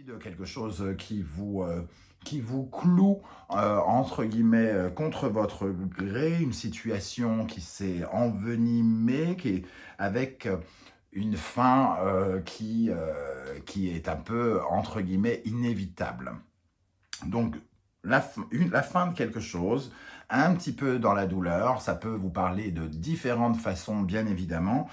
de quelque chose qui vous cloue, entre guillemets, contre votre gré, une situation qui s'est envenimée, qui est avec une fin qui est un peu, entre guillemets, inévitable. Donc, la fin de quelque chose, un petit peu dans la douleur, ça peut vous parler de différentes façons, bien évidemment.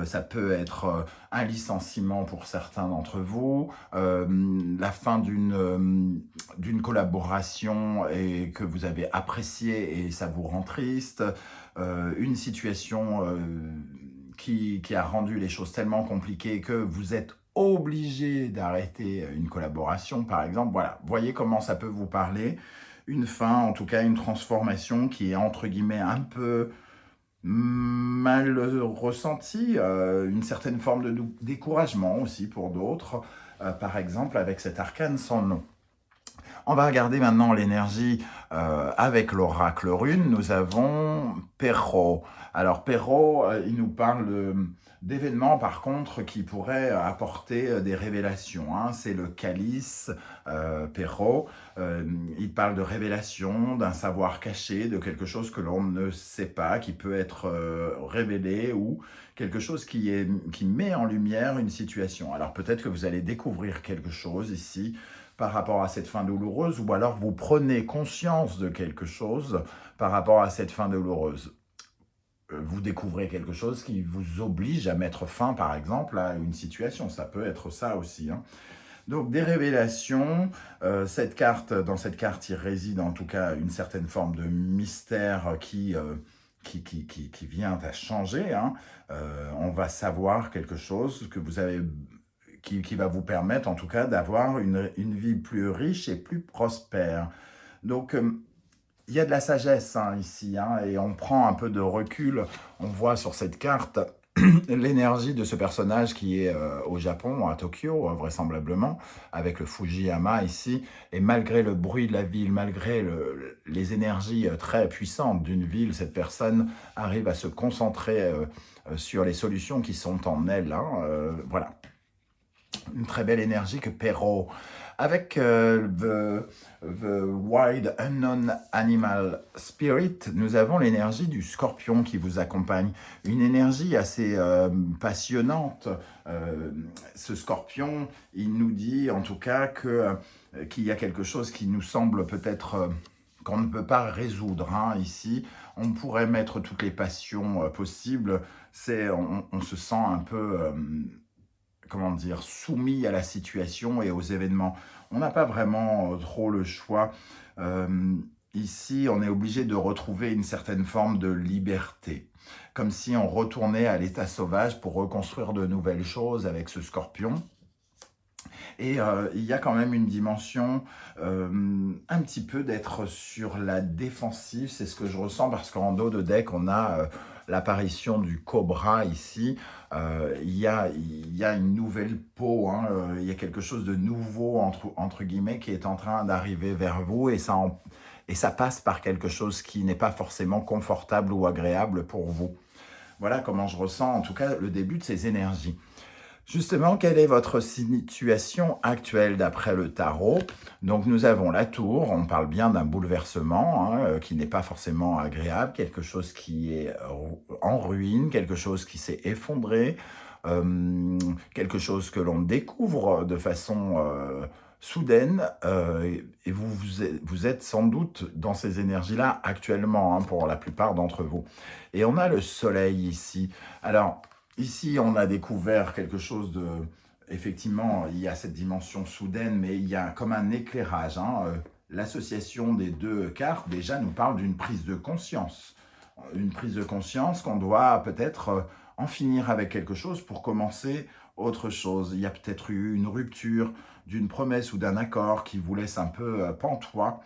Ça peut être un licenciement pour certains d'entre vous, la fin d'une collaboration et que vous avez appréciée et ça vous rend triste, une situation qui a rendu les choses tellement compliquées que vous êtes obligé d'arrêter une collaboration, par exemple. Voilà, voyez comment ça peut vous parler. Une fin, en tout cas une transformation qui est entre guillemets un peu mal ressentie, une certaine forme de découragement aussi pour d'autres, par exemple avec cet arcane sans nom. On va regarder maintenant l'énergie avec l'oracle rune. Nous avons Perrault. Alors Perrault, il nous parle d'événements par contre qui pourraient apporter des révélations. Hein. C'est le calice Perrault. Il parle de révélation, d'un savoir caché, de quelque chose que l'on ne sait pas, qui peut être révélé ou quelque chose qui met en lumière une situation. Alors peut-être que vous allez découvrir quelque chose ici par rapport à cette fin douloureuse, ou alors vous prenez conscience de quelque chose par rapport à cette fin douloureuse. Vous découvrez quelque chose qui vous oblige à mettre fin, par exemple, à une situation. Ça peut être ça aussi. Hein. Donc, des révélations. Dans cette carte, il réside en tout cas une certaine forme de mystère qui vient à changer. Hein. On va savoir quelque chose que vous avez qui va vous permettre en tout cas d'avoir une vie plus riche et plus prospère. Donc, il y a de la sagesse hein, ici, hein, et on prend un peu de recul. On voit sur cette carte l'énergie de ce personnage qui est au Japon, à Tokyo, vraisemblablement, avec le Fujiyama ici. Et malgré le bruit de la ville, malgré les énergies très puissantes d'une ville, cette personne arrive à se concentrer sur les solutions qui sont en elle. Hein, voilà. Une très belle énergie que Perrault. Avec the Wild Unknown Animal Spirit, nous avons l'énergie du scorpion qui vous accompagne. Une énergie assez passionnante. Ce scorpion, il nous dit en tout cas qu'il y a quelque chose qui nous semble peut-être qu'on ne peut pas résoudre. Hein, ici, on pourrait mettre toutes les passions possibles. On se sent un peu comment dire, soumis à la situation et aux événements. On n'a pas vraiment trop le choix. Ici, on est obligé de retrouver une certaine forme de liberté, comme si on retournait à l'état sauvage pour reconstruire de nouvelles choses avec ce scorpion. Et il y a quand même une dimension un petit peu d'être sur la défensive, c'est ce que je ressens parce qu'en dos de deck, on a l'apparition du cobra ici. Il y a une nouvelle peau, hein, il y a quelque chose de nouveau, entre guillemets, qui est en train d'arriver vers vous et ça passe par quelque chose qui n'est pas forcément confortable ou agréable pour vous. Voilà comment je ressens en tout cas le début de ces énergies. Justement, quelle est votre situation actuelle d'après le tarot? Donc nous avons la tour, on parle bien d'un bouleversement hein, qui n'est pas forcément agréable, quelque chose qui est en ruine, quelque chose qui s'est effondré, quelque chose que l'on découvre de façon soudaine, et vous êtes sans doute dans ces énergies-là actuellement, hein, pour la plupart d'entre vous. Et on a le soleil ici. Alors, ici, on a découvert quelque chose de... Effectivement, il y a cette dimension soudaine, mais il y a comme un éclairage. Hein. L'association des deux cartes, déjà, nous parle d'une prise de conscience. Une prise de conscience qu'on doit peut-être en finir avec quelque chose pour commencer autre chose. Il y a peut-être eu une rupture d'une promesse ou d'un accord qui vous laisse un peu pantois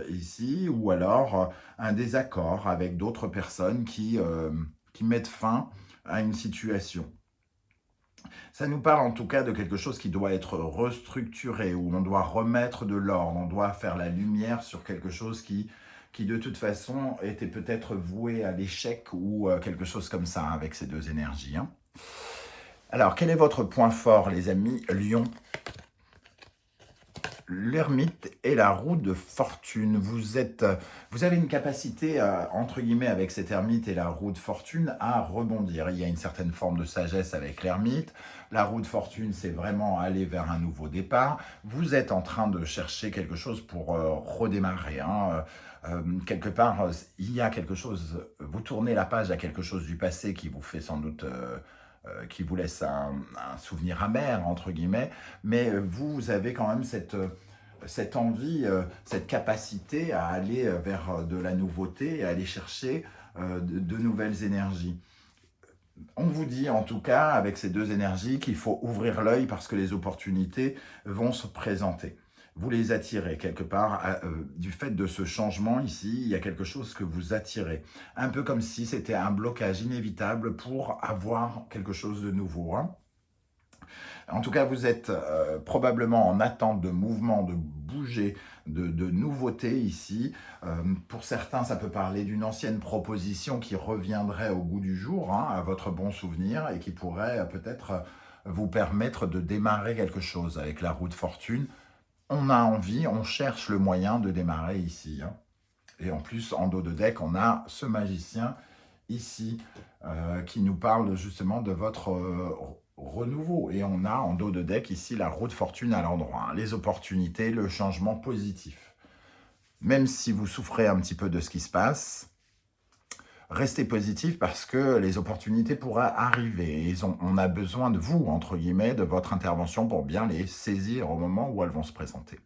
ici, ou alors un désaccord avec d'autres personnes qui mettent fin à une situation. Ça nous parle en tout cas de quelque chose qui doit être restructuré, où on doit remettre de l'ordre, on doit faire la lumière sur quelque chose qui de toute façon était peut-être voué à l'échec ou quelque chose comme ça, hein, avec ces deux énergies. Hein. Alors, quel est votre point fort, les amis Lion? l'ermite et la roue de fortune. Vous avez une capacité, entre guillemets, avec cet ermite et la roue de fortune, à rebondir. Il y a une certaine forme de sagesse avec l'ermite. La roue de fortune, c'est vraiment aller vers un nouveau départ. Vous êtes en train de chercher quelque chose pour redémarrer, hein. Quelque part, il y a quelque chose, vous tournez la page à quelque chose du passé qui vous fait sans doute... qui vous laisse un souvenir amer, entre guillemets, mais vous avez quand même cette envie, cette capacité à aller vers de la nouveauté, à aller chercher de nouvelles énergies. On vous dit en tout cas, avec ces deux énergies, qu'il faut ouvrir l'œil parce que les opportunités vont se présenter. Vous les attirez quelque part, du fait de ce changement ici, il y a quelque chose que vous attirez. Un peu comme si c'était un blocage inévitable pour avoir quelque chose de nouveau, hein. En tout cas, vous êtes probablement en attente de mouvement, de bouger, de nouveautés ici. Pour certains, ça peut parler d'une ancienne proposition qui reviendrait au goût du jour, hein, à votre bon souvenir, et qui pourrait peut-être vous permettre de démarrer quelque chose avec la roue de fortune. On a envie, on cherche le moyen de démarrer ici, hein. Et en plus, en dos de deck, on a ce magicien ici qui nous parle justement de votre renouveau. Et on a en dos de deck ici la roue de fortune à l'endroit, hein, les opportunités, le changement positif. Même si vous souffrez un petit peu de ce qui se passe, restez positif parce que les opportunités pourraient arriver. Et on a besoin de vous, entre guillemets, de votre intervention pour bien les saisir au moment où elles vont se présenter.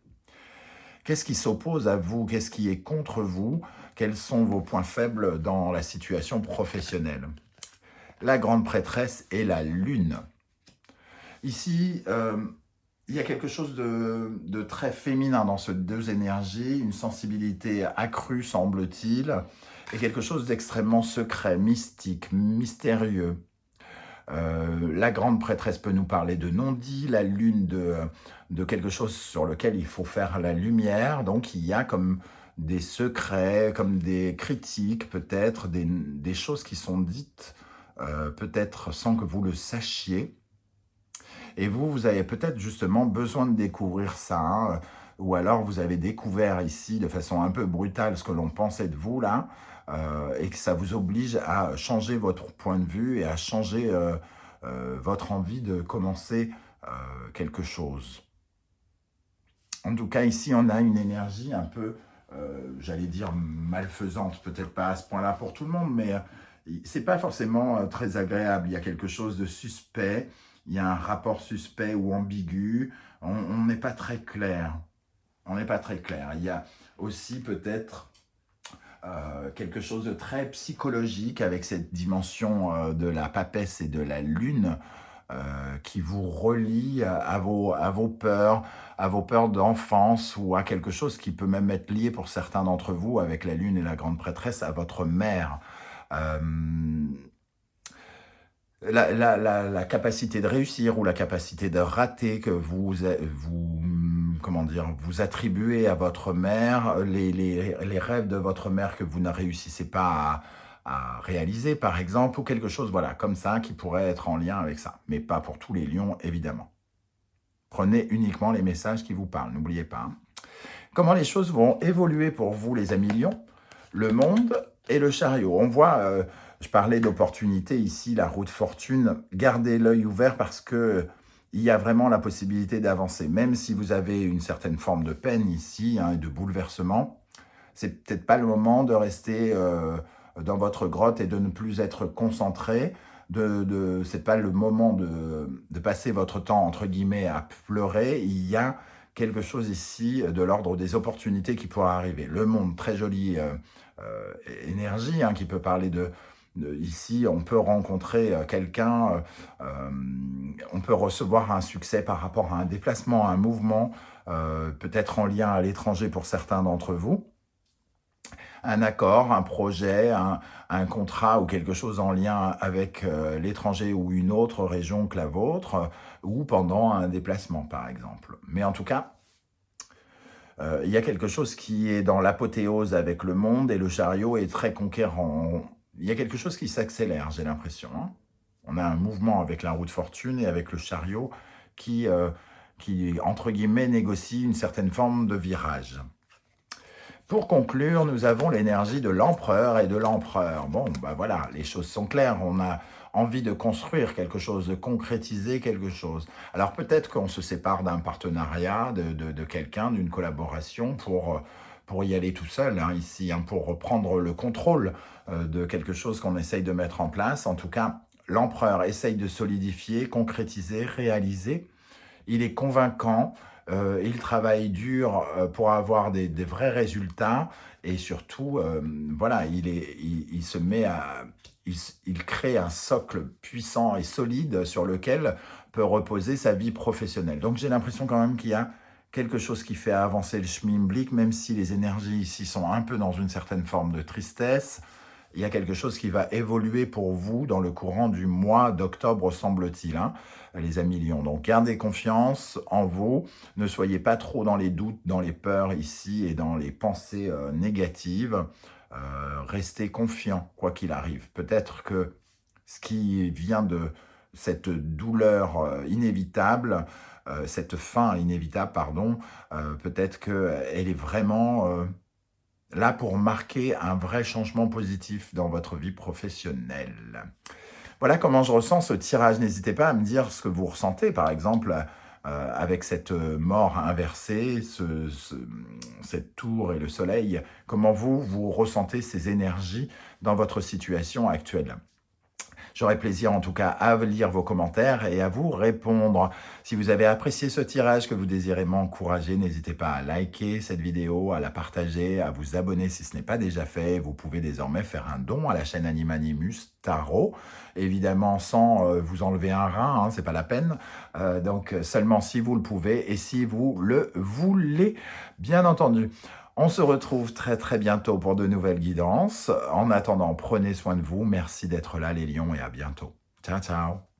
Qu'est-ce qui s'oppose à vous? Qu'est-ce qui est contre vous? Quels sont vos points faibles dans la situation professionnelle? La grande prêtresse et la lune. Ici, il y a quelque chose de très féminin dans ces deux énergies, une sensibilité accrue, semble-t-il, et quelque chose d'extrêmement secret, mystique, mystérieux. La grande prêtresse peut nous parler de non-dit, la lune de quelque chose sur lequel il faut faire la lumière. Donc il y a comme des secrets, comme des critiques peut-être, des choses qui sont dites peut-être sans que vous le sachiez. Et vous avez peut-être justement besoin de découvrir ça, hein, ou alors vous avez découvert ici de façon un peu brutale ce que l'on pensait de vous là, et que ça vous oblige à changer votre point de vue et à changer votre envie de commencer quelque chose. En tout cas, ici, on a une énergie un peu, j'allais dire malfaisante, peut-être pas à ce point-là pour tout le monde, mais c'est pas forcément très agréable. Il y a quelque chose de suspect, il y a un rapport suspect ou ambigu, on n'est pas très clair. On n'est pas très clair. Il y a aussi peut-être quelque chose de très psychologique avec cette dimension de la papesse et de la lune qui vous relie à vos peurs d'enfance ou à quelque chose qui peut même être lié pour certains d'entre vous avec la lune et la grande prêtresse à votre mère. La capacité de réussir ou la capacité de rater que vous attribuez à votre mère, les rêves de votre mère que vous ne réussissez pas à réaliser, par exemple, ou quelque chose voilà, comme ça qui pourrait être en lien avec ça. Mais pas pour tous les lions, évidemment. Prenez uniquement les messages qui vous parlent, n'oubliez pas, hein. Comment les choses vont évoluer pour vous, les amis lions? Le monde et le chariot. On voit, je parlais d'opportunité ici, la roue de fortune. Gardez l'œil ouvert parce que il y a vraiment la possibilité d'avancer. Même si vous avez une certaine forme de peine ici, hein, et de bouleversement, c'est peut-être pas le moment de rester dans votre grotte et de ne plus être concentré. C'est pas le moment de passer votre temps, entre guillemets, à pleurer. Il y a quelque chose ici de l'ordre des opportunités qui pourraient arriver. Le monde, très jolie énergie, hein, qui peut parler ici, on peut rencontrer quelqu'un, on peut recevoir un succès par rapport à un déplacement, un mouvement, peut-être en lien à l'étranger pour certains d'entre vous. Un accord, un projet, un contrat ou quelque chose en lien avec l'étranger ou une autre région que la vôtre, ou pendant un déplacement, par exemple. Mais en tout cas, il y a quelque chose qui est dans l'apothéose avec le monde et le chariot est très conquérant. Il y a quelque chose qui s'accélère, j'ai l'impression, hein. On a un mouvement avec la roue de fortune et avec le chariot qui qui, entre guillemets, négocie une certaine forme de virage. Pour conclure, nous avons l'énergie de l'empereur et de l'empereur. Bon, ben voilà, les choses sont claires. On a envie de construire quelque chose, de concrétiser quelque chose. Alors peut-être qu'on se sépare d'un partenariat, de quelqu'un, d'une collaboration pour y aller tout seul, hein, ici, hein, pour reprendre le contrôle de quelque chose qu'on essaye de mettre en place. En tout cas, l'empereur essaye de solidifier, concrétiser, réaliser. Il est convaincant, il travaille dur pour avoir des vrais résultats et surtout, voilà, il se met à, il crée un socle puissant et solide sur lequel peut reposer sa vie professionnelle. Donc j'ai l'impression quand même qu'il y a quelque chose qui fait avancer le schmilblick, même si les énergies ici sont un peu dans une certaine forme de tristesse. Il y a quelque chose qui va évoluer pour vous dans le courant du mois d'octobre, semble-t-il, hein, les amis lions. Donc, gardez confiance en vous. Ne soyez pas trop dans les doutes, dans les peurs ici et dans les pensées négatives. Restez confiants, quoi qu'il arrive. Peut-être que ce qui vient de cette douleur inévitable, cette fin inévitable, pardon, peut-être qu'elle est vraiment là pour marquer un vrai changement positif dans votre vie professionnelle. Voilà comment je ressens ce tirage. N'hésitez pas à me dire ce que vous ressentez, par exemple, avec cette mort inversée, cette tour et le soleil. Comment vous ressentez ces énergies dans votre situation actuelle. J'aurai plaisir en tout cas à lire vos commentaires et à vous répondre. Si vous avez apprécié ce tirage, que vous désirez m'encourager, n'hésitez pas à liker cette vidéo, à la partager, à vous abonner si ce n'est pas déjà fait. Vous pouvez désormais faire un don à la chaîne Animanimus Tarot, évidemment sans vous enlever un rein, hein, c'est pas la peine. Donc seulement si vous le pouvez et si vous le voulez, bien entendu. On se retrouve très très bientôt pour de nouvelles guidances. En attendant, prenez soin de vous. Merci d'être là les lions et à bientôt. Ciao, ciao.